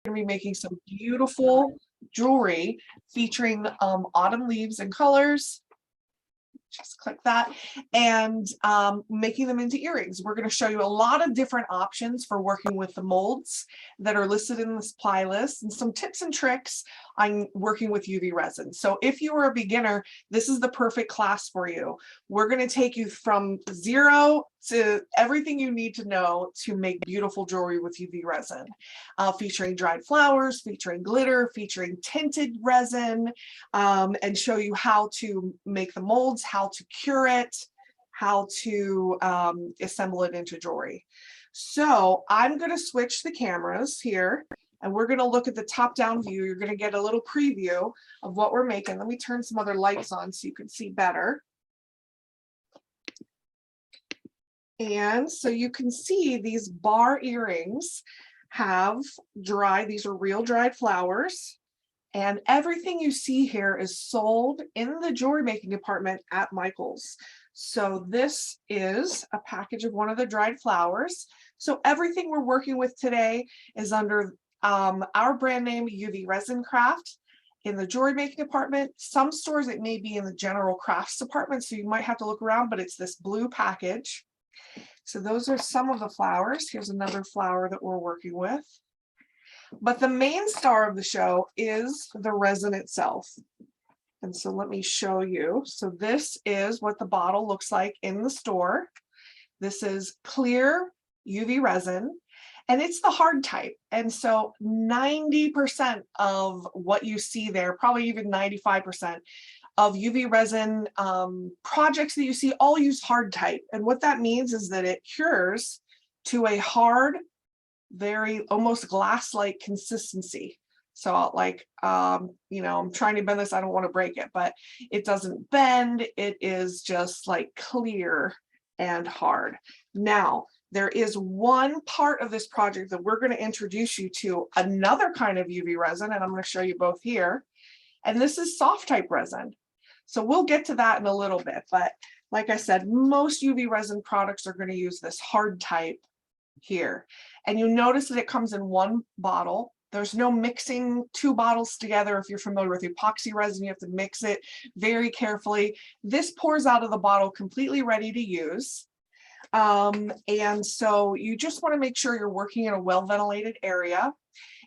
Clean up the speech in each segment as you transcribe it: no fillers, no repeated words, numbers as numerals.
going to be making some beautiful jewelry featuring autumn leaves and colors. Just click that, and making them into earrings. We're going to show you a lot of different options for working with the molds that are listed in the supply list, and some tips and tricks on working with UV resin. So if you are a beginner, this is the perfect class for you. We're going to take you from zero to everything you need to know to make beautiful jewelry with UV resin, featuring dried flowers, featuring glitter, featuring tinted resin, and show you how to make the molds, how to cure it, how to assemble it into jewelry. So I'm going to switch the cameras here, and we're going to look at the top-down view. You're going to get a little preview of what we're making. Let me turn some other lights on so you can see better. And so you can see these bar earrings have these are real dried flowers. And everything you see here is sold in the jewelry making department at Michael's. So this is a package of one of the dried flowers. So everything we're working with today is under our brand name, UV Resin Craft, in the jewelry making department. Some stores it may be in the general crafts department, so you might have to look around, but it's this blue package. So those are some of the flowers. Here's another flower that we're working with. But the main star of the show is the resin itself. And so let me show you. So this is what the bottle looks like in the store. This is clear UV resin, and it's the hard type. And so 90% of what you see there, probably even 95% of UV resin projects that you see all use hard type. And what that means is that it cures to a hard, very almost glass-like consistency. So like, you know, I'm trying to bend this, I don't want to break it, but it doesn't bend. It is just like clear and hard. Now, there is one part of this project that we're going to introduce you to another kind of UV resin, and I'm going to show you both here. And this is soft type resin. So we'll get to that in a little bit. But like I said, most UV resin products are going to use this hard type here. And you notice that it comes in one bottle. There's no mixing two bottles together. If you're familiar with epoxy resin, you have to mix it very carefully. This pours out of the bottle completely ready to use. And so you just want to make sure you're working in a well-ventilated area.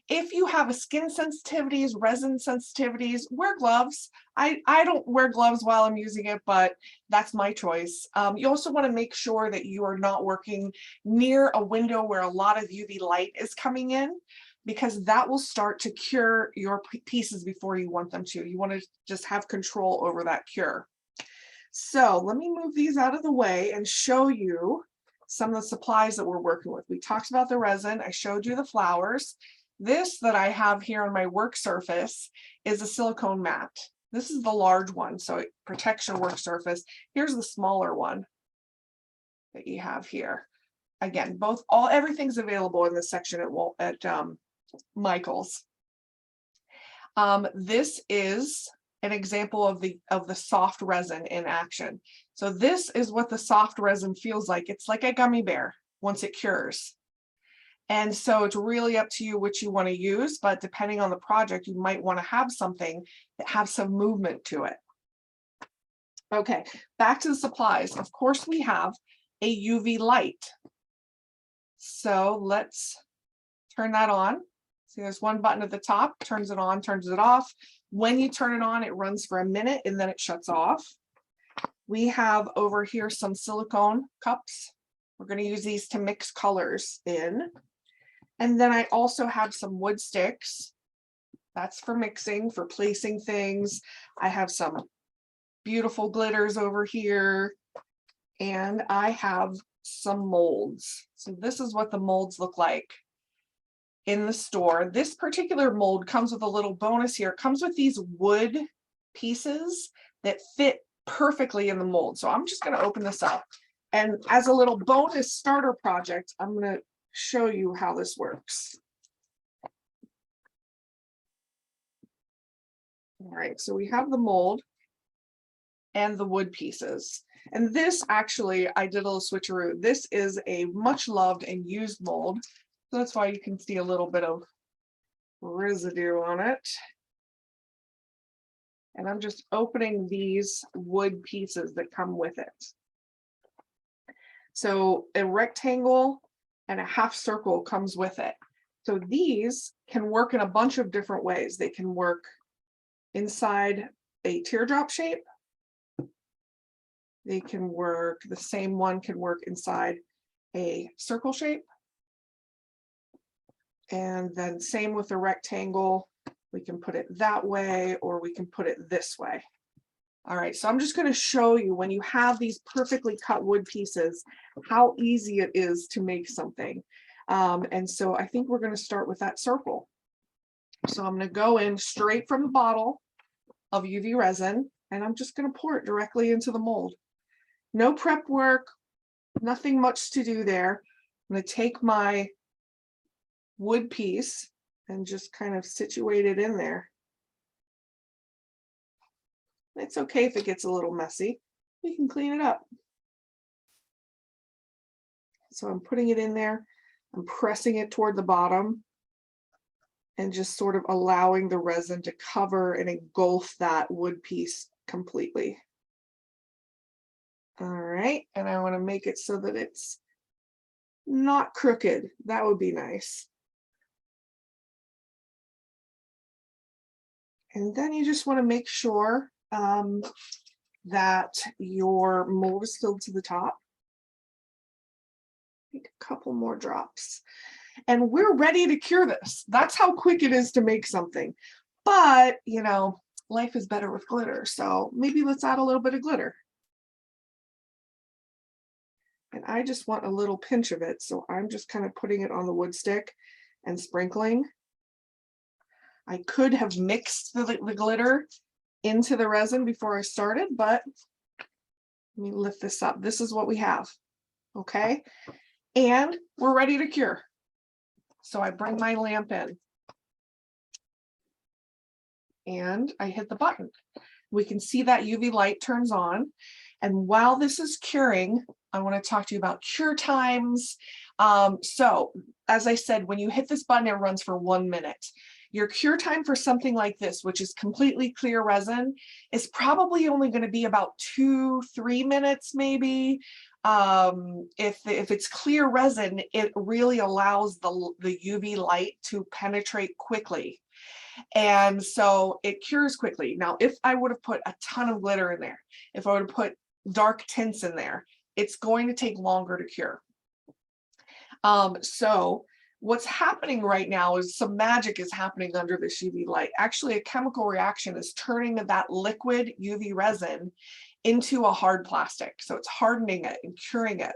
If you have a skin sensitivities, resin sensitivities, wear gloves. I don't wear gloves while I'm using it, but that's my choice. You also want to make sure that you are not working near a window where a lot of UV light is coming in, because that will start to cure your pieces before you want them to. You want to just have control over that cure. So let me move these out of the way and show you some of the supplies that we're working with. We talked about the resin. I showed you the flowers. This that I have here on my work surface is a silicone mat. This is the large one, so it protects your work surface. Here's the smaller one that you have here. Again, everything's available in this section at Michael's. This is an example of the soft resin in action. So this is what the soft resin feels like. It's like a gummy bear once it cures. And so it's really up to you which you want to use, but depending on the project, you might want to have something that has some movement to it. Okay, back to the supplies. Of course, we have a UV light. So let's turn that on. See, there's one button at the top, turns it on, turns it off. When you turn it on, it runs for a minute and then it shuts off. We have over here some silicone cups. We're going to use these to mix colors in. And then I also have some wood sticks. That's for mixing, for placing things. I have some beautiful glitters over here. And I have some molds. So this is what the molds look like in the store. This particular mold comes with a little bonus here. It comes with these wood pieces that fit perfectly in the mold. So I'm just going to open this up. And as a little bonus starter project, I'm going to show you how this works. All right, so we have the mold and the wood pieces. And this actually, I did a little switcheroo. This is a much loved and used mold. So that's why you can see a little bit of residue on it. And I'm just opening these wood pieces that come with it. So a rectangle and a half circle comes with it. So these can work in a bunch of different ways. They can work inside a teardrop shape. They can work, the same one can work inside a circle shape. And then same with the rectangle. We can put it that way, or we can put it this way. All right, so I'm just going to show you when you have these perfectly cut wood pieces, how easy it is to make something. And so I think we're going to start with that circle. So I'm going to go in straight from the bottle of UV resin, and I'm just going to pour it directly into the mold. No prep work, nothing much to do there. I'm going to take my wood piece and just kind of situate it in there. It's okay if it gets a little messy. We can clean it up. So I'm putting it in there. I'm pressing it toward the bottom and just sort of allowing the resin to cover and engulf that wood piece completely. All right, and I want to make it so that it's not crooked. That would be nice. And then you just want to make sure that your mold is filled to the top. Take a couple more drops. And we're ready to cure this. That's how quick it is to make something. But, you know, life is better with glitter. So maybe let's add a little bit of glitter. And I just want a little pinch of it. So I'm just kind of putting it on the wood stick and sprinkling. I could have mixed the glitter into the resin before I started, but let me lift this up. This is what we have, okay? And we're ready to cure. So I bring my lamp in and I hit the button. We can see that UV light turns on. And while this is curing, I want to talk to you about cure times. So as I said, when you hit this button, it runs for 1 minute. Your cure time for something like this, which is completely clear resin, is probably only going to be about 2-3 minutes, maybe. If it's clear resin, it really allows the UV light to penetrate quickly. And so it cures quickly. Now, if I would have put a ton of glitter in there, if I would have put dark tints in there, it's going to take longer to cure. So what's happening right now is some magic is happening under this UV light. Actually, a chemical reaction is turning that liquid UV resin into a hard plastic. So it's hardening it and curing it.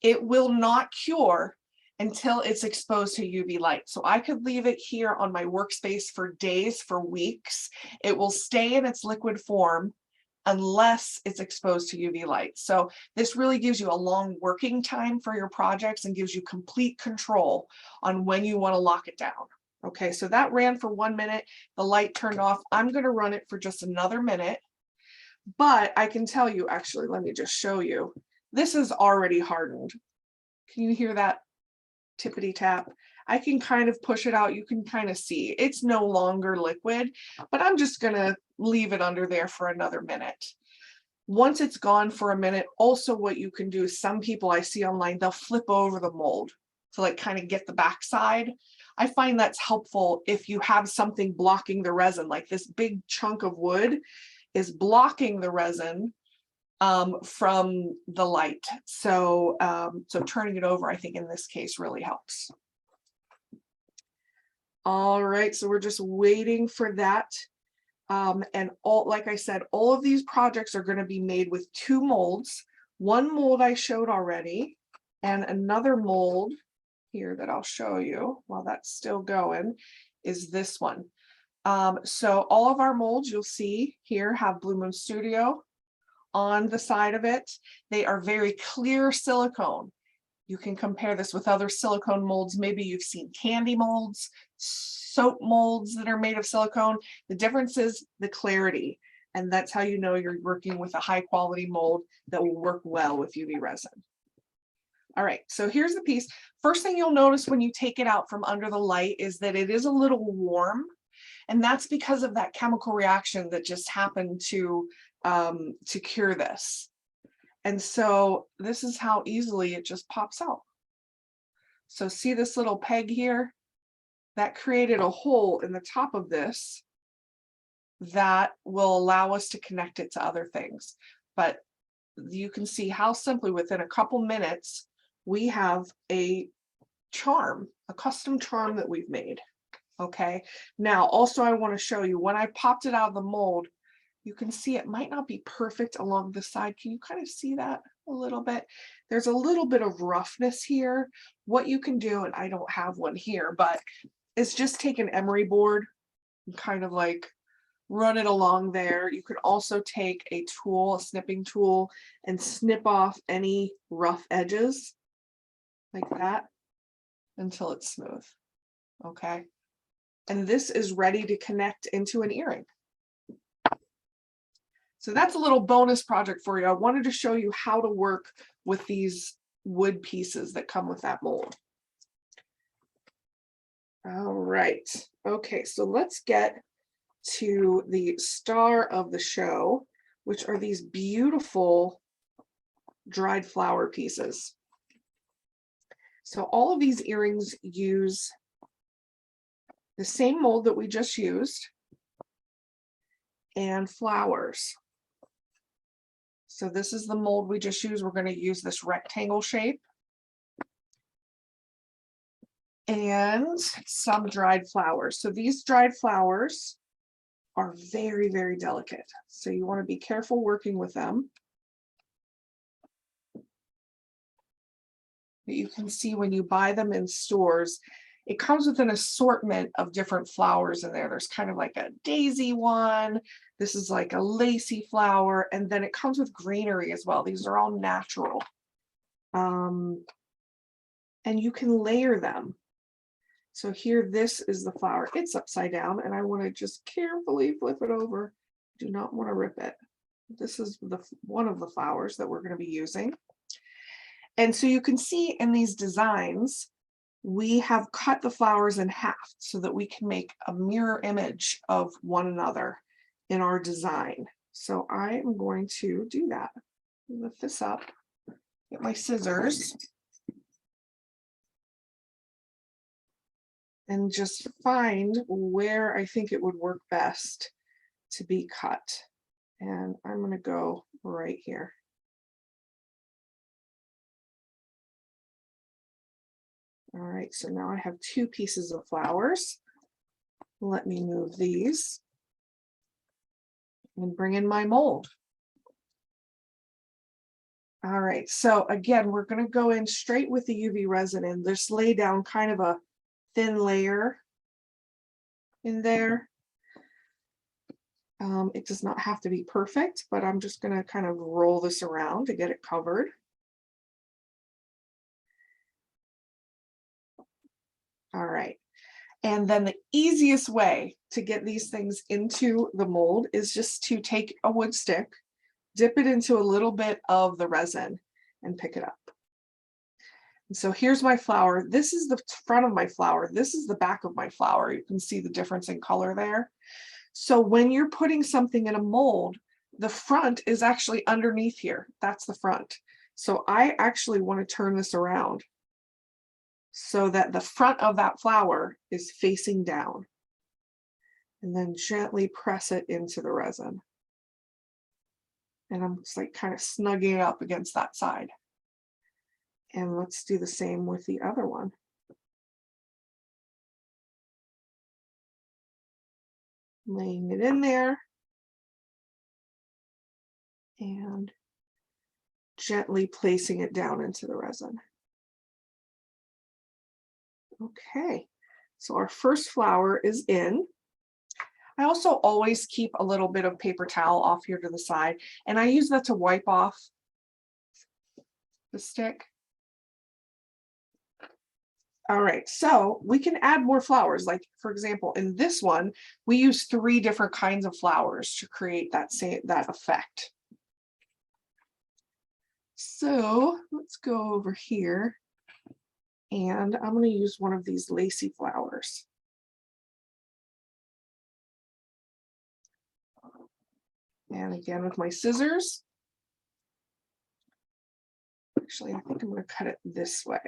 It will not cure until it's exposed to UV light. So I could leave it here on my workspace for days, for weeks. It will stay in its liquid form unless it's exposed to UV light. So this really gives you a long working time for your projects and gives you complete control on when you want to lock it down. Okay, so that ran for 1 minute. The light turned off. I'm going to run it for just another minute. But I can tell you, actually, let me just show you. This is already hardened. Can you hear that tippity tap? I can kind of push it out. You can kind of see it's no longer liquid, but I'm just going to leave it under there for another minute. Once it's gone for a minute, also what you can do is some people I see online, they'll flip over the mold to like kind of get the backside. I find that's helpful if you have something blocking the resin, like this big chunk of wood is blocking the resin from the light. So, so turning it over, I think in this case really helps. All right, so we're just waiting for that. And all, like I said, all of these projects are going to be made with 2 molds. One mold I showed already, and another mold here that I'll show you while that's still going is this one. So all of our molds you'll see here have Blue Moon Studio on the side of it. They are very clear silicone. You can compare this with other silicone molds. Maybe you've seen candy molds, soap molds that are made of silicone. The difference is the clarity. And that's how you know you're working with a high quality mold that will work well with UV resin. All right, so here's the piece. First thing you'll notice when you take it out from under the light is that it is a little warm. And that's because of that chemical reaction that just happened to cure this. And so this is how easily it just pops out. So see this little peg here? That created a hole in the top of this that will allow us to connect it to other things. But you can see how simply within a couple minutes, we have a charm, a custom charm that we've made. Okay, now also I want to show you when I popped it out of the mold, you can see it might not be perfect along the side. Can you kind of see that a little bit? There's a little bit of roughness here. What you can do, and I don't have one here, but is just take an emery board and kind of like run it along there. You can also take a tool, a snipping tool, and snip off any rough edges like that until it's smooth. Okay. And this is ready to connect into an earring. So that's a little bonus project for you. I wanted to show you how to work with these wood pieces that come with that mold. All right. Okay, so let's get to the star of the show, which are these beautiful dried flower pieces. So all of these earrings use the same mold that we just used and flowers. So this is the mold we just used. We're going to use this rectangle shape and some dried flowers. So these dried flowers are very, very delicate. So you want to be careful working with them. You can see when you buy them in stores, it comes with an assortment of different flowers in there. There's kind of like a daisy one. This is like a lacy flower. And then it comes with greenery as well. These are all natural. And you can layer them. So here, this is the flower. It's upside down and I want to just carefully flip it over. Do not want to rip it. This is one of the flowers that we're going to be using. And so you can see in these designs, we have cut the flowers in half so that we can make a mirror image of one another in our design. So I am going to do that. Lift this up, get my scissors, and just find where I think it would work best to be cut. And I'm going to go right here. All right, so now I have two pieces of flowers. Let me move these and bring in my mold. All right, so again, we're going to go in straight with the UV resin and just lay down kind of a thin layer in there. It does not have to be perfect, but I'm just going to kind of roll this around to get it covered. All right. And then the easiest way to get these things into the mold is just to take a wood stick, dip it into a little bit of the resin and pick it up. And so here's my flower. This is the front of my flower. This is the back of my flower. You can see the difference in color there. So when you're putting something in a mold, the front is actually underneath here. That's the front. So I actually want to turn this around so that the front of that flower is facing down, and then gently press it into the resin. And I'm just like kind of snugging it up against that side. And let's do the same with the other one. Laying it in there and gently placing it down into the resin. Okay, so our first flower is in. I also always keep a little bit of paper towel off here to the side, and I use that to wipe off the stick. All right, so we can add more flowers. Like for example, in this one, we use 3 different kinds of flowers to create that effect. So let's go over here, and I'm going to use one of these lacy flowers. And again with my scissors. Actually, I think I'm going to cut it this way.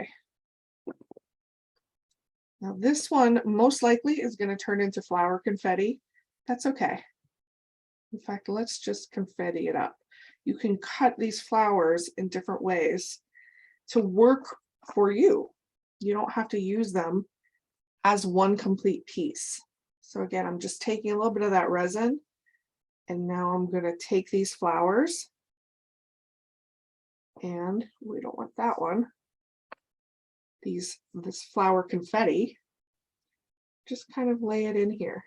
Now this one most likely is going to turn into flower confetti. That's okay. In fact, let's just confetti it up. You can cut these flowers in different ways to work for you. You don't have to use them as one complete piece. So again, I'm just taking a little bit of that resin, and now I'm going to take these flowers, and we don't want that one. This flower confetti, just kind of lay it in here.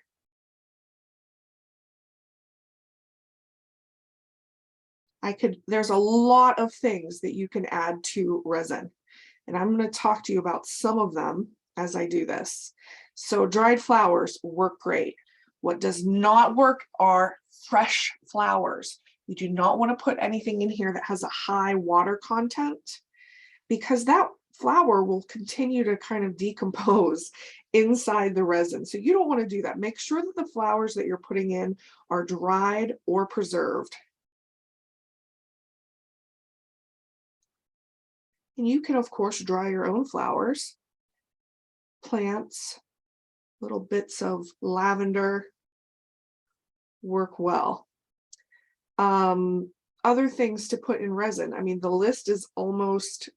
There's a lot of things that you can add to resin, and I'm going to talk to you about some of them as I do this. So dried flowers work great. What does not work are fresh flowers. You do not want to put anything in here that has a high water content, because that flower will continue to kind of decompose inside the resin. So you don't want to do that. Make sure that the flowers that you're putting in are dried or preserved. And you can, of course, dry your own flowers, plants, little bits of lavender work well. Other things to put in resin. I mean, the list is almost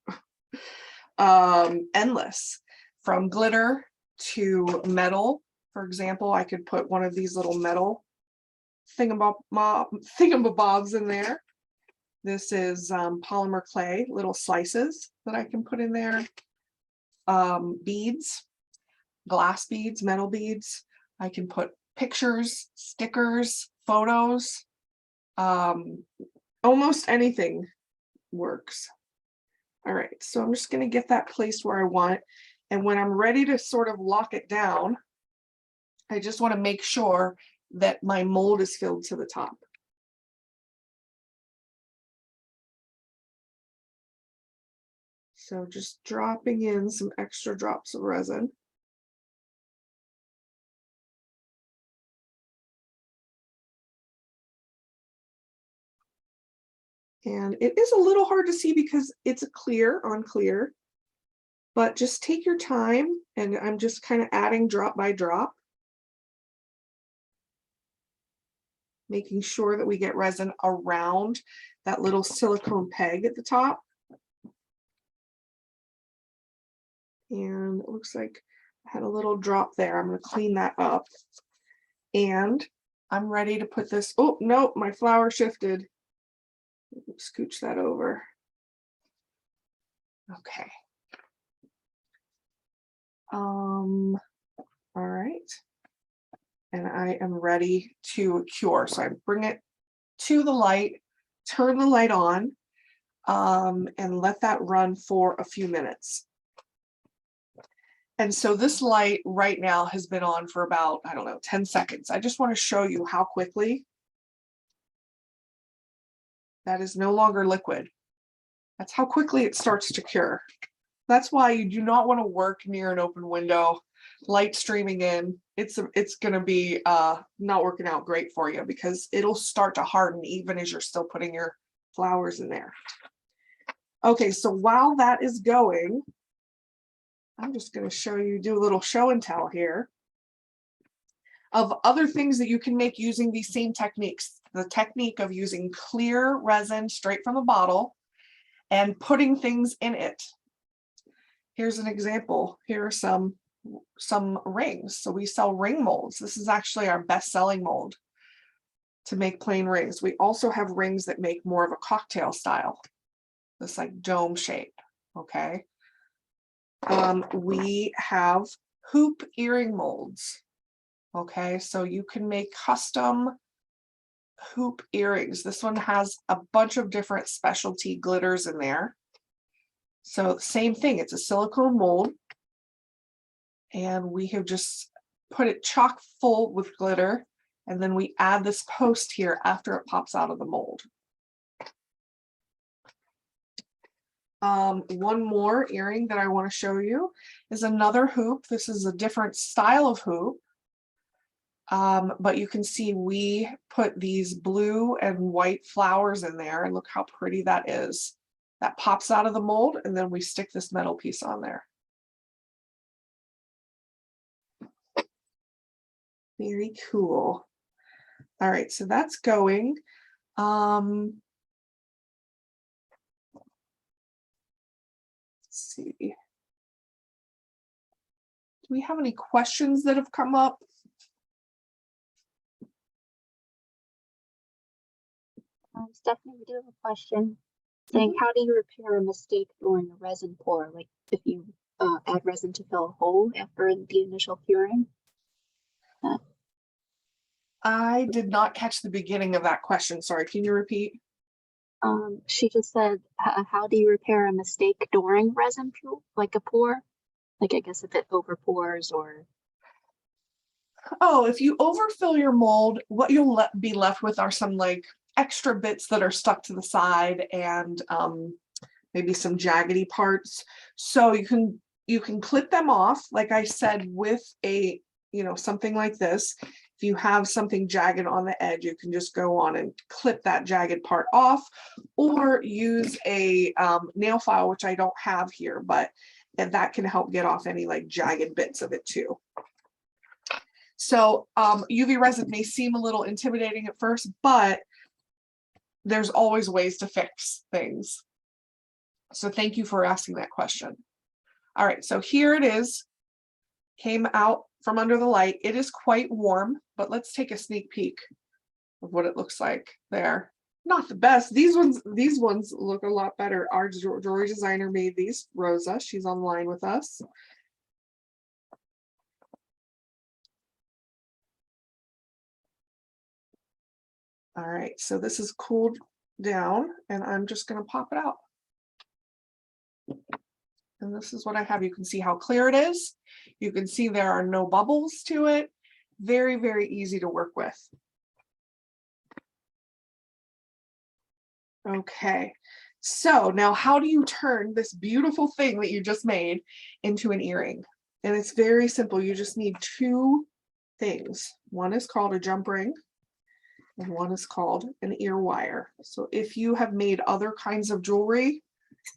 endless, from glitter to metal. For example, I could put one of these little metal thingamabobs in there. This is polymer clay, little slices that I can put in there. Beads, glass beads, metal beads. I can put pictures, stickers, photos. Almost anything works. All right, so I'm just going to get that placed where I want. And when I'm ready to sort of lock it down, I just want to make sure that my mold is filled to the top. So just dropping in some extra drops of resin. And it is a little hard to see because it's a clear on clear, but just take your time, and I'm just kind of adding drop by drop, making sure that we get resin around that little silicone peg at the top. And it looks like I had a little drop there. I'm going to clean that up. And I'm ready to put this. Oh, no, my flower shifted. Scooch that over. Okay. All right. And I am ready to cure. So I bring it to the light, turn the light on, and let that run for a few minutes. And so this light right now has been on for about, I don't know, 10 seconds. I just want to show you how quickly that is no longer liquid. That's how quickly it starts to cure. That's why you do not want to work near an open window, light streaming in. It's going to be not working out great for you, because it'll start to harden even as you're still putting your flowers in there. Okay, so while that is going, I'm just going to show you, do a little show and tell here of other things that you can make using these same techniques. The technique of using clear resin straight from a bottle and putting things in it. Here's an example. Here are some rings. So we sell ring molds. This is actually our best-selling mold to make plain rings. We also have rings that make more of a cocktail style, this like dome shape. Okay. We have hoop earring molds. Okay, so you can make custom hoop earrings. This one has a bunch of different specialty glitters in there. So same thing, it's a silicone mold, and we have just put it chock full with glitter, and then we add this post here after it pops out of the mold. One more earring that I want to show you is another hoop. This is a different style of hoop. But you can see we put these blue and white flowers in there, and look how pretty that is. That pops out of the mold, and then we stick this metal piece on there. Very cool. All right, so that's going. Let's see. Do we have any questions that have come up? Stephanie, we do have a question saying, how do you repair a mistake during a resin pour? Like if you add resin to fill a hole after the initial curing? I did not catch the beginning of that question. Sorry, can you repeat? She just said, how do you repair a mistake during resin pour, like a pour? Like I guess if it over pours or. Oh, if you overfill your mold, what you'll be left with are some like extra bits that are stuck to the side and maybe some jaggedy parts. So you can clip them off, like I said, with a, you know, something like this. If you have something jagged on the edge, you can just go on and clip that jagged part off, or use a nail file, which I don't have here, but that can help get off any like jagged bits of it too. So UV resin may seem a little intimidating at first, but there's always ways to fix things. So thank you for asking that question. All right, so here it is. Came out from under the light. It is quite warm, but let's take a sneak peek of what it looks like there. Not the best. These ones look a lot better. Our jewelry designer made these, Rosa. She's online with us. All right, so this is cooled down and I'm just going to pop it out. And this is what I have. You can see how clear it is. You can see there are no bubbles to it. Very, very easy to work with. Okay, so now how do you turn this beautiful thing that you just made into an earring? And it's very simple. You just need two things. One is called a jump ring and one is called an ear wire. So if you have made other kinds of jewelry,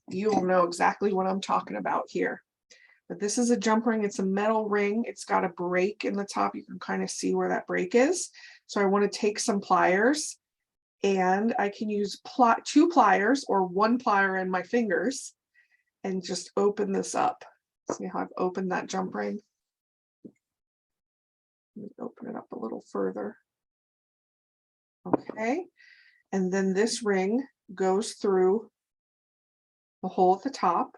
you will know exactly what I'm talking about here. But this is a jump ring. It's a metal ring. It's got a break in the top. You can kind of see where that break is. So I want to take some pliers, and I can use two pliers or one plier in my fingers and just open this up. See how I've opened that jump ring? Let me open it up a little further. Okay, and then this ring goes through the hole at the top.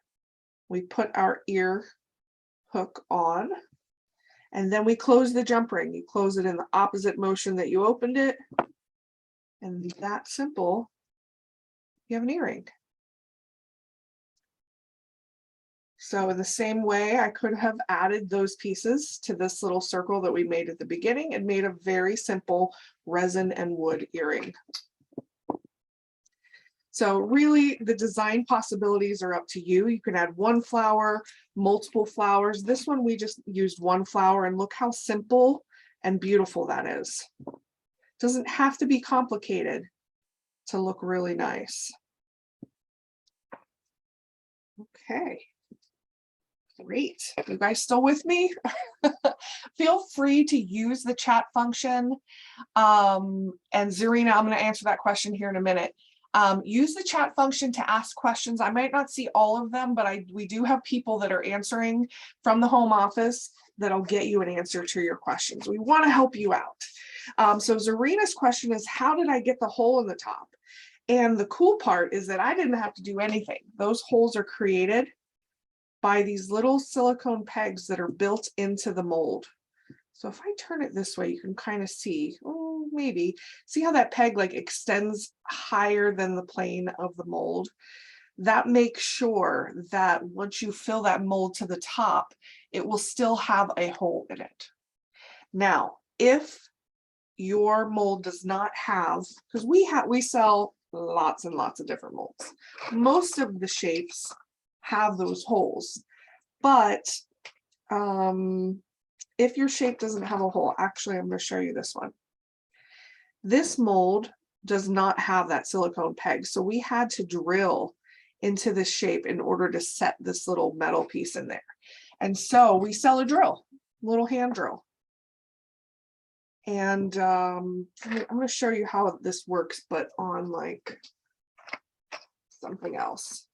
We put our ear hook on, and then we close the jump ring. You close it in the opposite motion that you opened it, and that simple, you have an earring. So in the same way, I could have added those pieces to this little circle that we made at the beginning and made a very simple resin and wood earring. So really the design possibilities are up to you. You can add one flower, multiple flowers. This one, we just used one flower, and look how simple and beautiful that is. Doesn't have to be complicated to look really nice. Okay. Great. You guys still with me? Feel free to use the chat function. And Zarina, I'm going to answer that question here in a minute. Use the chat function to ask questions. I might not see all of them, but we do have people that are answering from the home office that'll get you an answer to your questions. We want to help you out. So Zarina's question is, how did I get the hole in the top? And the cool part is that I didn't have to do anything. Those holes are created by these little silicone pegs that are built into the mold. So if I turn it this way, you can kind of see, oh, maybe, see how that peg like extends higher than the plane of the mold? That makes sure that once you fill that mold to the top, it will still have a hole in it. Now, if your mold does not have, because we sell lots and lots of different molds. Most of the shapes have those holes, but if your shape doesn't have a hole, actually, I'm going to show you this one. This mold does not have that silicone peg, so we had to drill into this shape in order to set this little metal piece in there. And so we sell a drill, little hand drill. And I'm going to show you how this works, but on like something else.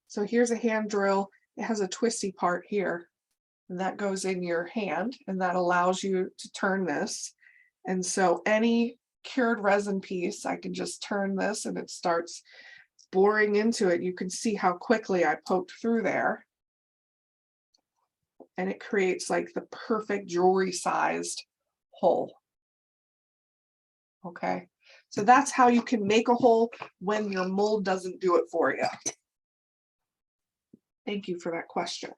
So here's a hand drill. It has a twisty part here, and that goes in your hand, and that allows you to turn this. And so any cured resin piece, I can just turn this and it starts boring into it. You can see how quickly I poked through there. And it creates like the perfect jewelry sized hole. Okay, so that's how you can make a hole when your mold doesn't do it for you. Thank you for that question.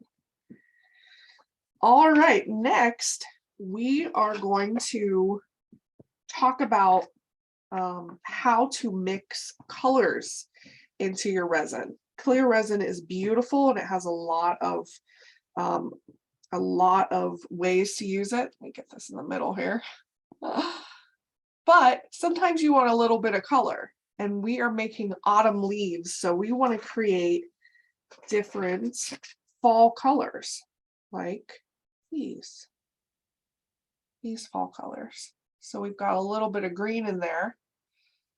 All right, next we are going to talk about how to mix colors into your resin. Clear resin is beautiful and it has a lot of ways to use it. Let me get this in the middle here. But sometimes you want a little bit of color, and we are making autumn leaves, so we want to create different fall colors like these fall colors. So we've got a little bit of green in there,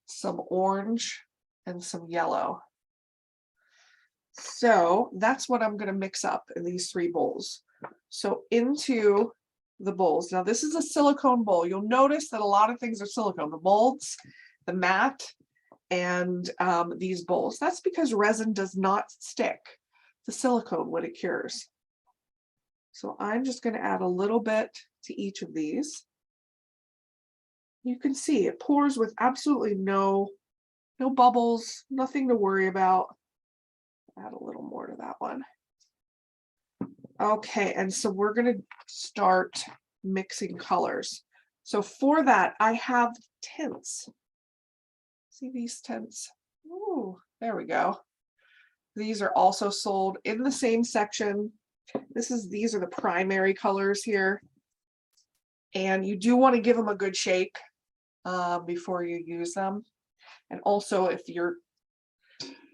some orange, and some yellow. So that's what I'm going to mix up in these 3 bowls. So into the bowls. Now this is a silicone bowl. You'll notice that a lot of things are silicone. The molds, the mat, and these bowls. That's because resin does not stick to silicone when it cures. So I'm just going to add a little bit to each of these. You can see it pours with absolutely no bubbles, nothing to worry about. Add a little more to that one. Okay, and so we're going to start mixing colors. So for that, I have tints. See these tints? Ooh, there we go. These are also sold in the same section. These are the primary colors here. And you do want to give them a good shake before you use them. And also if you're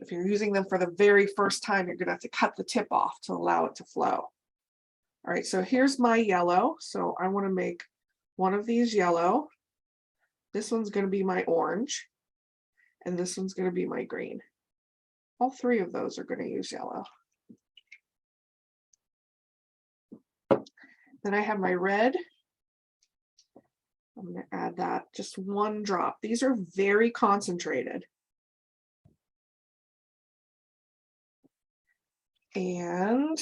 using them for the very first time, you're going to have to cut the tip off to allow it to flow. All right, so here's my yellow. So I want to make one of these yellow. This one's going to be my orange. And this one's going to be my green. All 3 of those are going to use yellow. Then I have my red. I'm going to add that, just 1 drop. These are very concentrated. And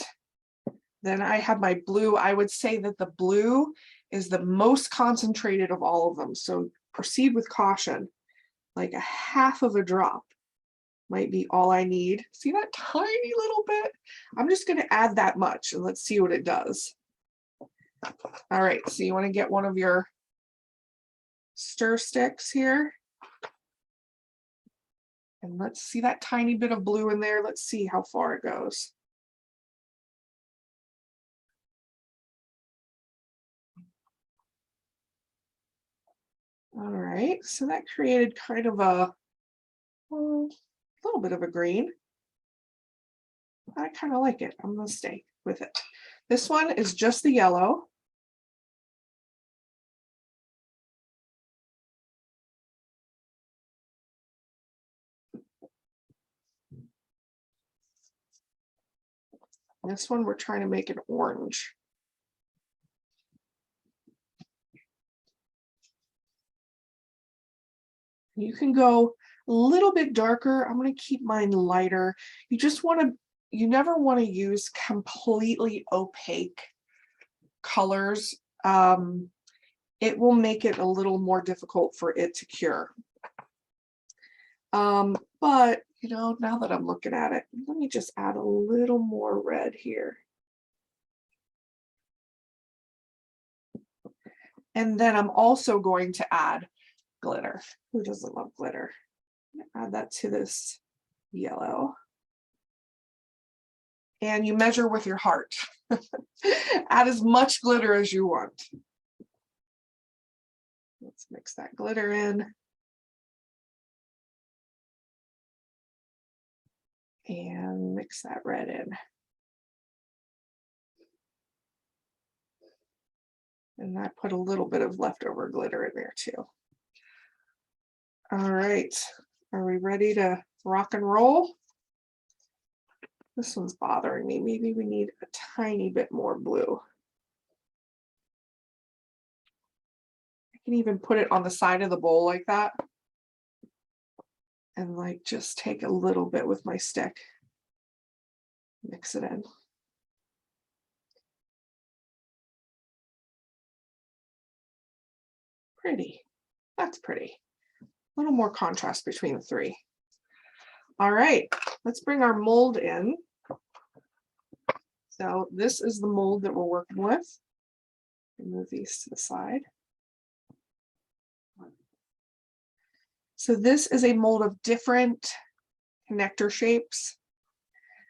then I have my blue. I would say that the blue is the most concentrated of all of them. So proceed with caution. Like a half of a drop might be all I need. See that tiny little bit? I'm just going to add that much and let's see what it does. All right, so you want to get one of your stir sticks here. And let's see that tiny bit of blue in there. Let's see how far it goes. All right, so that created kind of a little bit of a green. I kind of like it. I'm going to stay with it. This one is just the yellow. This one we're trying to make an orange. You can go a little bit darker. I'm going to keep mine lighter. You never want to use completely opaque colors. It will make it a little more difficult for it to cure. But now that I'm looking at it, let me just add a little more red here. And then I'm also going to add glitter. Who doesn't love glitter? Add that to this yellow. And you measure with your heart. Add as much glitter as you want. Let's mix that glitter in. And mix that red in. And I put a little bit of leftover glitter in there too. All right, are we ready to rock and roll? This one's bothering me. Maybe we need a tiny bit more blue. I can even put it on the side of the bowl like that. And like just take a little bit with my stick. Mix it in. Pretty. That's pretty. A little more contrast between the three. All right, let's bring our mold in. So this is the mold that we're working with. Move these to the side. So this is a mold of different connector shapes.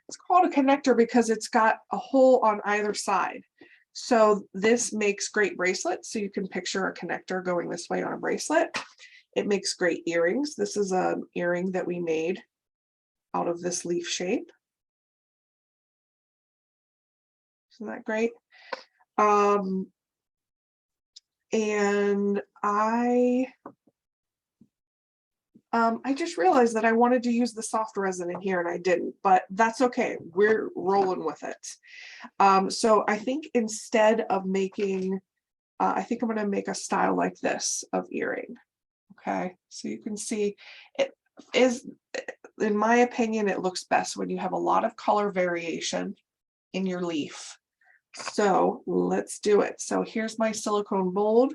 It's called a connector because it's got a hole on either side. So this makes great bracelets. So you can picture a connector going this way on a bracelet. It makes great earrings. This is an earring that we made out of this leaf shape. Isn't that great? And I just realized that I wanted to use the soft resin in here and I didn't, but that's okay. We're rolling with it. So I think instead of making, I think I'm going to make a style like this of earring. Okay, so you can see it is, in my opinion, it looks best when you have a lot of color variation in your leaf. So let's do it. So here's my silicone mold.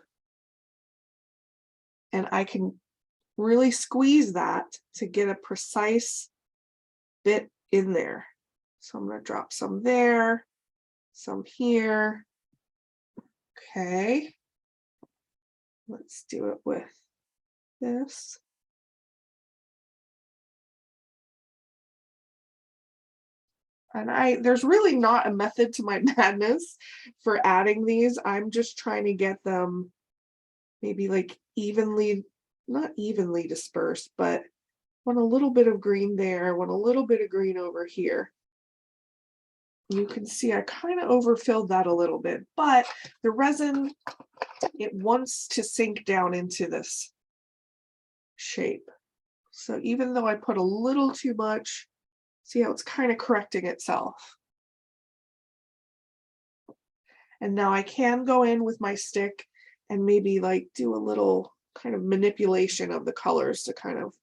And I can really squeeze that to get a precise bit in there. So I'm going to drop some there, some here. Okay. Let's do it with this. And there's really not a method to my madness for adding these. I'm just trying to get them maybe like evenly, not evenly dispersed, but want a little bit of green there, want a little bit of green over here. You can see I kind of overfilled that a little bit, but the resin, it wants to sink down into this shape. So even though I put a little too much, see how it's kind of correcting itself. And now I can go in with my stick and maybe like do a little kind of manipulation of the colors to kind of,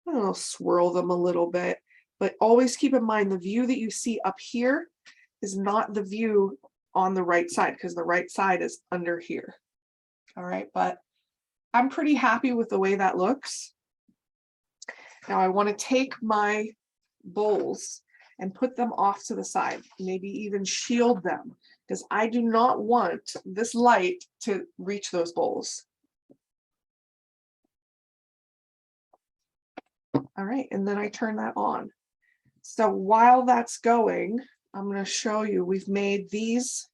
I don't know, swirl them a little bit. But always keep in mind the view that you see up here is not the view on the right side, because the right side is under here. All right, but I'm pretty happy with the way that looks. Now I want to take my bowls and put them off to the side, maybe even shield them, because I do not want this light to reach those bowls. All right, and then I turn that on. So while that's going, I'm going to show you, we've made these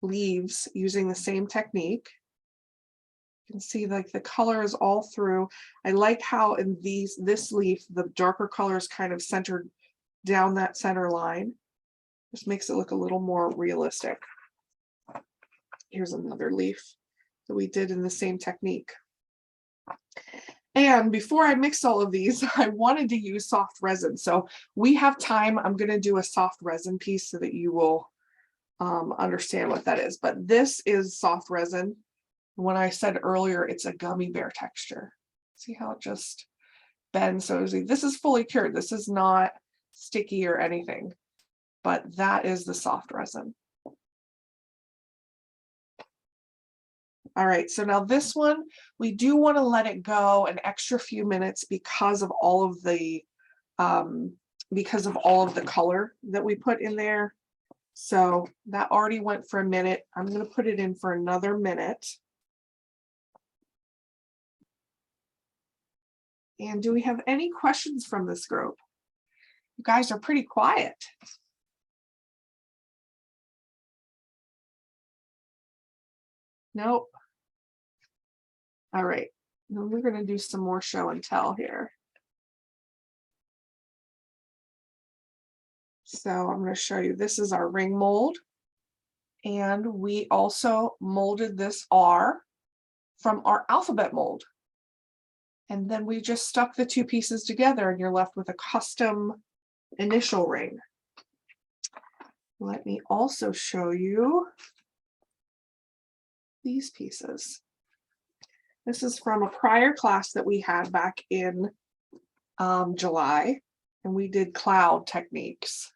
leaves using the same technique. You can see like the color is all through. I like how in this leaf, the darker color is kind of centered down that center line. Just makes it look a little more realistic. Here's another leaf that we did in the same technique. And before I mix all of these, I wanted to use soft resin. So we have time. I'm going to do a soft resin piece so that you will understand what that is. But this is soft resin. When I said earlier, it's a gummy bear texture. See how it just bends so easy. This is fully cured. This is not sticky or anything, but that is the soft resin. All right, so now this one, we do want to let it go an extra few minutes because of all of the color that we put in there. So that already went for a minute. I'm going to put it in for another minute. And do we have any questions from this group? You guys are pretty quiet. Nope. All right, now we're going to do some more show and tell here. So I'm going to show you, this is our ring mold. And we also molded this R from our alphabet mold. And then we just stuck the two pieces together and you're left with a custom initial ring. Let me also show you these pieces. This is from a prior class that we had back in July, and we did cloud techniques.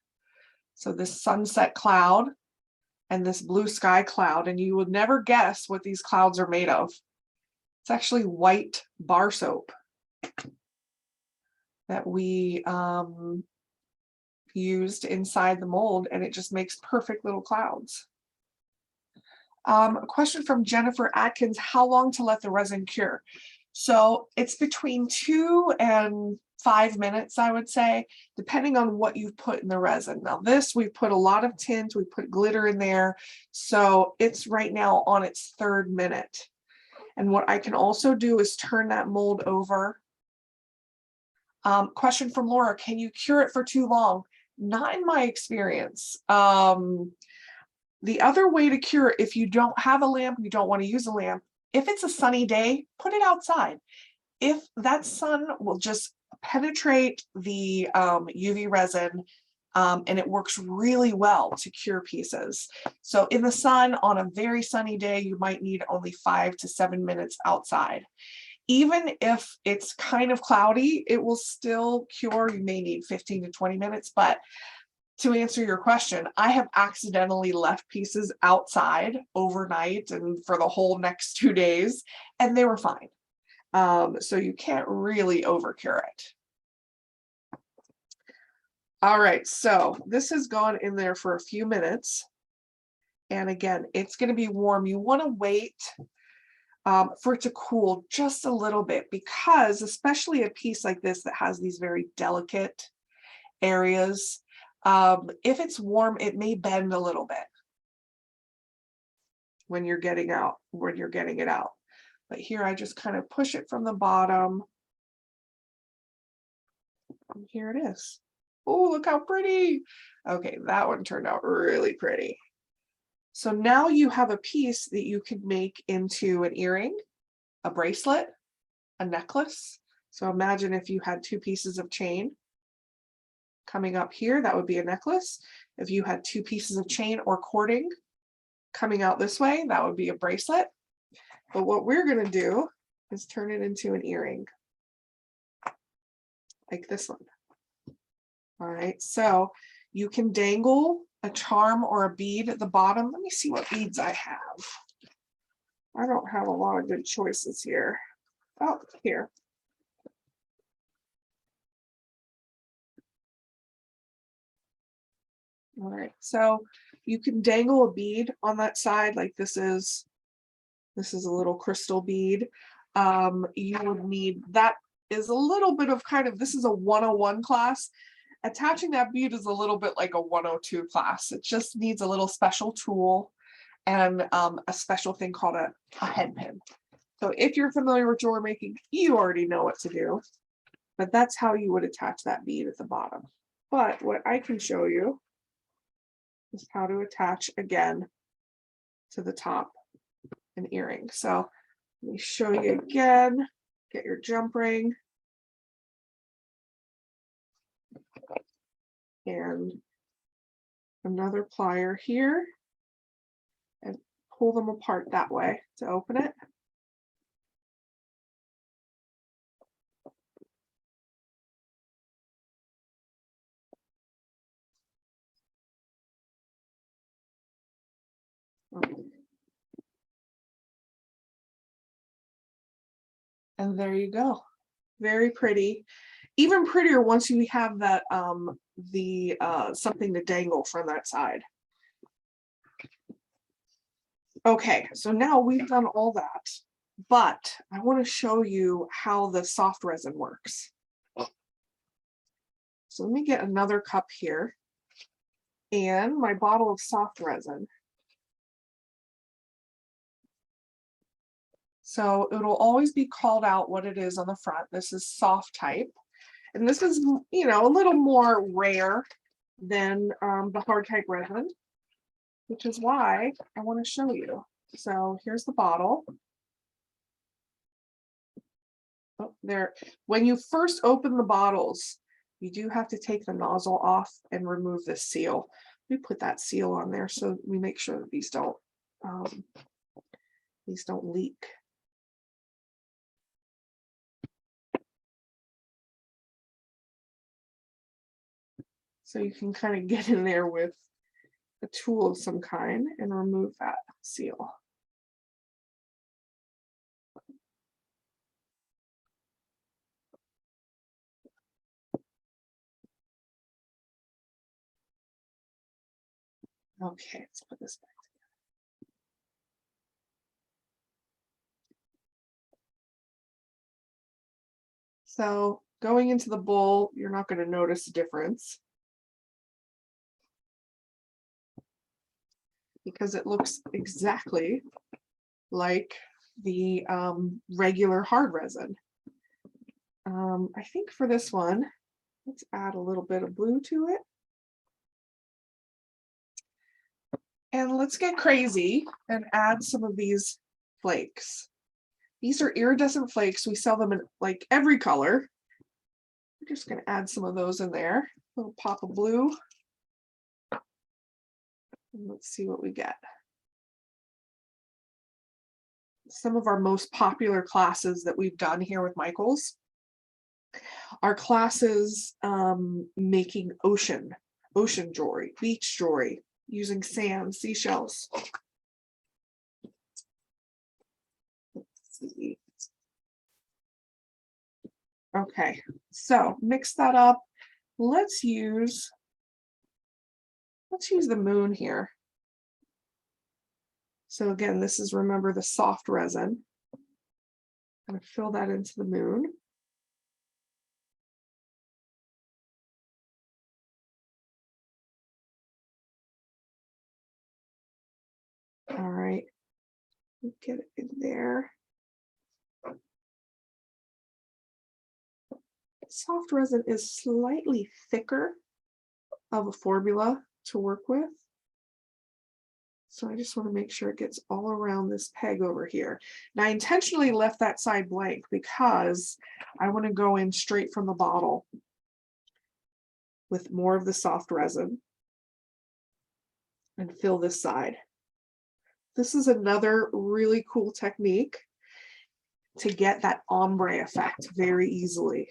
So this sunset cloud and this blue sky cloud, and you would never guess what these clouds are made of. It's actually white bar soap that we used inside the mold, and it just makes perfect little clouds. A question from Jennifer Atkins, how long to let the resin cure? So it's between 2 and 5 minutes, I would say, depending on what you've put in the resin. Now this, we put a lot of tint, we put glitter in there. So it's right now on its 3rd minute. And what I can also do is turn that mold over. Question from Laura, can you cure it for too long? Not in my experience. The other way to cure it, if you don't have a lamp, you don't want to use a lamp, if it's a sunny day, put it outside. If that sun will just penetrate the UV resin, and it works really well to cure pieces. So in the sun on a very sunny day, you might need only 5 to 7 minutes outside. Even if it's kind of cloudy, it will still cure. You may need 15 to 20 minutes, but to answer your question, I have accidentally left pieces outside overnight and for the whole next 2 days, and they were fine. So you can't really overcure it. All right, so this has gone in there for a few minutes. And again, it's going to be warm. You want to wait for it to cool just a little bit, because especially a piece like this that has these very delicate areas, if it's warm, it may bend a little bit when you're getting it out. But here I just kind of push it from the bottom. And here it is. Oh, look how pretty. Okay, that one turned out really pretty. So now you have a piece that you could make into an earring, a bracelet, a necklace. So imagine if you had 2 pieces of chain coming up here, that would be a necklace. If you had 2 pieces of chain or cording coming out this way, that would be a bracelet. But what we're going to do is turn it into an earring, like this one. All right, so you can dangle a charm or a bead at the bottom. Let me see what beads I have. I don't have a lot of good choices here. Oh, here. All right, so you can dangle a bead on that side, like this is a little crystal bead. You would need, that is a little bit of kind of, this is a 101 class. Attaching that bead is a little bit like a 102 class. It just needs a little special tool and a special thing called a head pin. So if you're familiar with jewelry making, you already know what to do, but that's how you would attach that bead at the bottom. But what I can show you is how to attach again to the top an earring. So let me show you again. Get your jump ring and another plier here and pull them apart that way to open it. And there you go. Very pretty. Even prettier once you have that something to dangle from that side. Okay, so now we've done all that, but I want to show you how the soft resin works. So let me get another cup here and my bottle of soft resin. So it'll always be called out what it is on the front. This is soft type. And this is, you know, a little more rare than the hard type resin, which is why I want to show you. So here's the bottle. Oh, there. When you first open the bottles, you do have to take the nozzle off and remove this seal. We put that seal on there so we make sure that these don't leak. So you can kind of get in there with a tool of some kind and remove that seal. Okay, let's put this back together. So going into the bowl, you're not going to notice a difference because it looks exactly like the regular hard resin. I think for this one, let's add a little bit of blue to it. And let's get crazy and add some of these flakes. These are iridescent flakes. We sell them in like every color. We're just going to add some of those in there. A little pop of blue. And let's see what we get. Some of our most popular classes that we've done here with Michaels are classes making ocean jewelry, beach jewelry, using sand, seashells. Let's see. Okay, so mix that up. Let's use the moon here. So again, this is, remember, the soft resin. I'm going to fill that into the moon. All right, get it in there. Soft resin is slightly thicker of a formula to work with. So I just want to make sure it gets all around this peg over here. Now I intentionally left that side blank because I want to go in straight from the bottle with more of the soft resin and fill this side. This is another really cool technique to get that ombre effect very easily.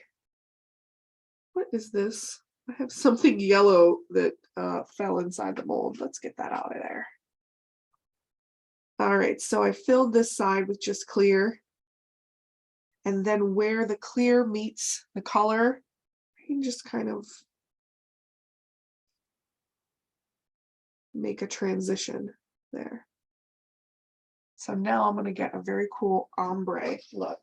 What is this? I have something yellow that fell inside the mold. Let's get that out of there. All right, so I filled this side with just clear. And then where the clear meets the color, I can just kind of make a transition there. So now I'm going to get a very cool ombre look.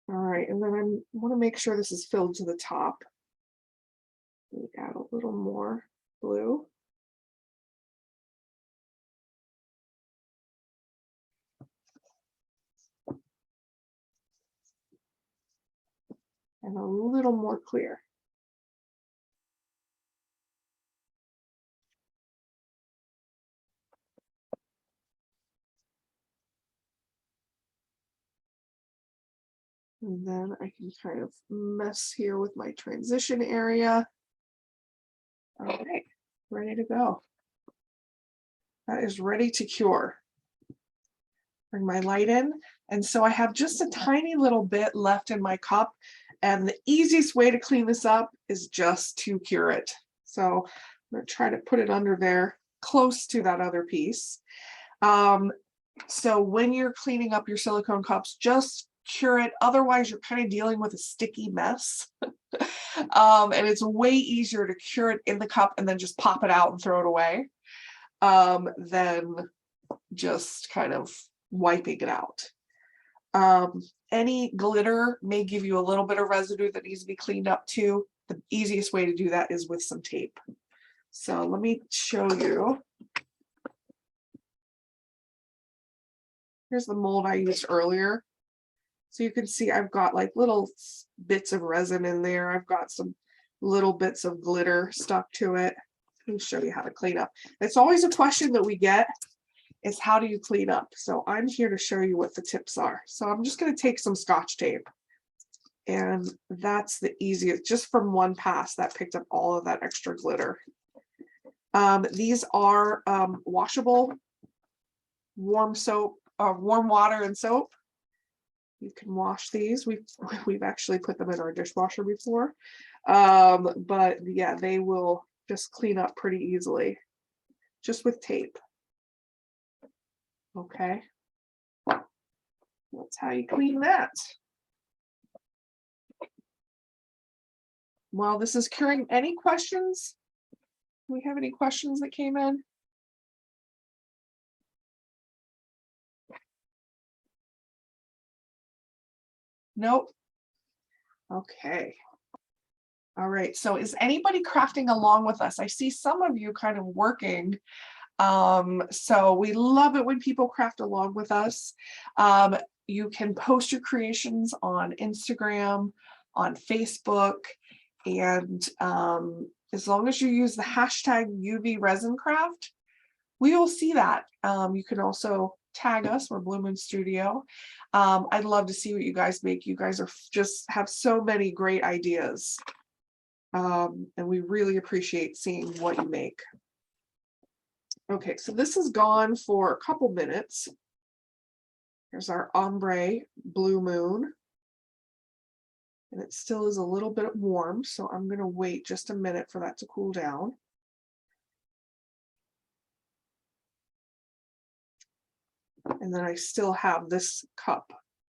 All right, and then I want to make sure this is filled to the top. Let me add a little more blue. And a little more clear. And then I can kind of mess here with my transition area. All right, ready to go. That is ready to cure. Bring my light in. And so I have just a tiny little bit left in my cup. And the easiest way to clean this up is just to cure it. So I'm going to try to put it under there close to that other piece. So when you're cleaning up your silicone cups, just cure it. Otherwise, you're kind of dealing with a sticky mess. And it's way easier to cure it in the cup and then just pop it out and throw it away. than just kind of wiping it out. Any glitter may give you a little bit of residue that needs to be cleaned up too. The easiest way to do that is with some tape. So let me show you. Here's the mold I used earlier. So you can see I've got like little bits of resin in there. I've got some little bits of glitter stuck to it. Let me show you how to clean up. It's always a question that we get is how do you clean up? So I'm here to show you what the tips are. So I'm just going to take some Scotch tape. And that's the easiest, just from one pass that picked up all of that extra glitter. These are washable, warm soap, warm water and soap. You can wash these. We've actually put them in our dishwasher before. But yeah, they will just clean up pretty easily, just with tape. Okay. That's how you clean that. While this is curing, any questions? Do we have any questions that came in? Nope. Okay. All right. So is anybody crafting along with us? I see some of you kind of working. So we love it when people craft along with us. You can post your creations on Instagram, on Facebook, and as long as you use the hashtag UVResinCraft, we will see that. You can also tag us, we're Blue Moon Studio. I'd love to see what you guys make. You guys are just have so many great ideas. And we really appreciate seeing what you make. Okay, so this is gone for a couple minutes. Here's our ombre blue moon. And it still is a little bit warm, so I'm going to wait just a minute for that to cool down. And then I still have this cup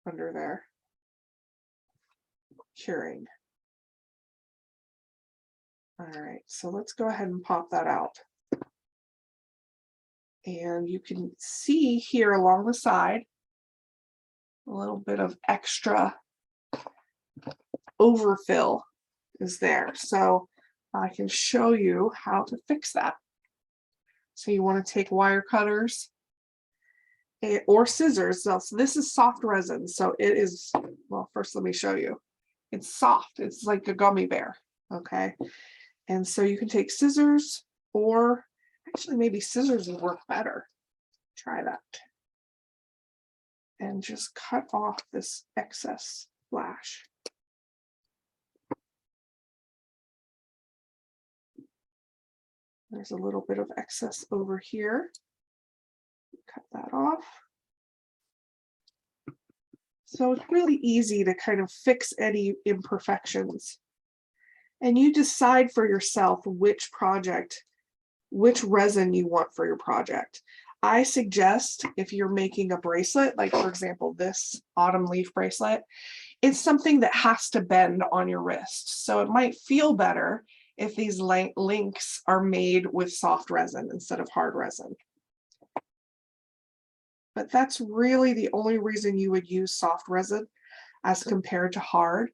under there curing. All right, so let's go ahead and pop that out. And you can see here along the side a little bit of extra overfill is there. So I can show you how to fix that. So you want to take wire cutters or scissors. So this is soft resin. So it is, well, first let me show you. It's soft. It's like a gummy bear. Okay. And so you can take scissors, or actually maybe scissors would work better. Try that. And just cut off this excess flash. There's a little bit of excess over here. Cut that off. So it's really easy to kind of fix any imperfections. And you decide for yourself which resin you want for your project. I suggest if you're making a bracelet, like for example, this autumn leaf bracelet, it's something that has to bend on your wrist. So it might feel better if these links are made with soft resin instead of hard resin. But that's really the only reason you would use soft resin as compared to hard,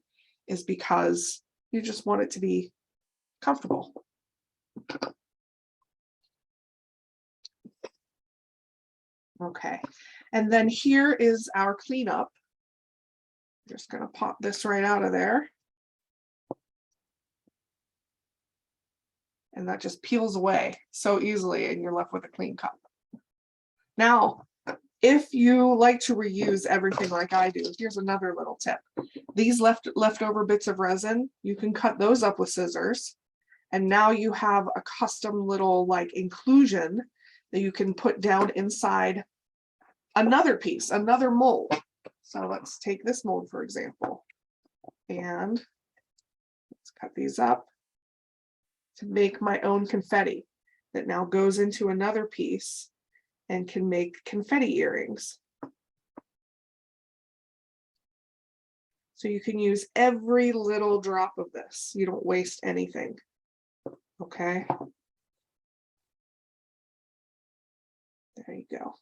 is because you just want it to be comfortable. Okay, and then here is our cleanup. I'm just going to pop this right out of there. And that just peels away so easily, and you're left with a clean cup. Now, if you like to reuse everything like I do, here's another little tip. These leftover bits of resin, you can cut those up with scissors. And now you have a custom little like inclusion that you can put down inside another piece, another mold. So let's take this mold, for example, and let's cut these up to make my own confetti that now goes into another piece and can make confetti earrings. So you can use every little drop of this. You don't waste anything. Okay. go.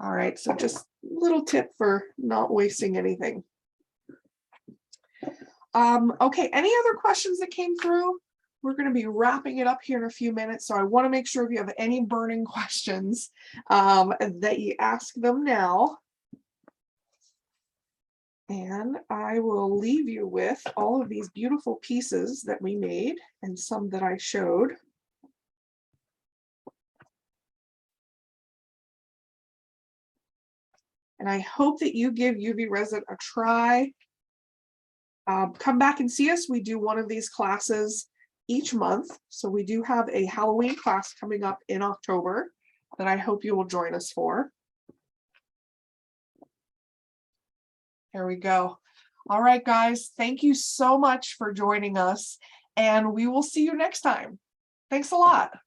All right, so just a little tip for not wasting anything. Okay, any other questions that came through? We're going to be wrapping it up here in a few minutes, so I want to make sure if you have any burning questions that you ask them now. And I will leave you with all of these beautiful pieces that we made and some that I showed. And I hope that you give UV resin a try. Come back and see us. We do one of these classes each month. So we do have a Halloween class coming up in October that I hope you will join us for. There we go. All right, guys, thank you so much for joining us, and we will see you next time. Thanks a lot.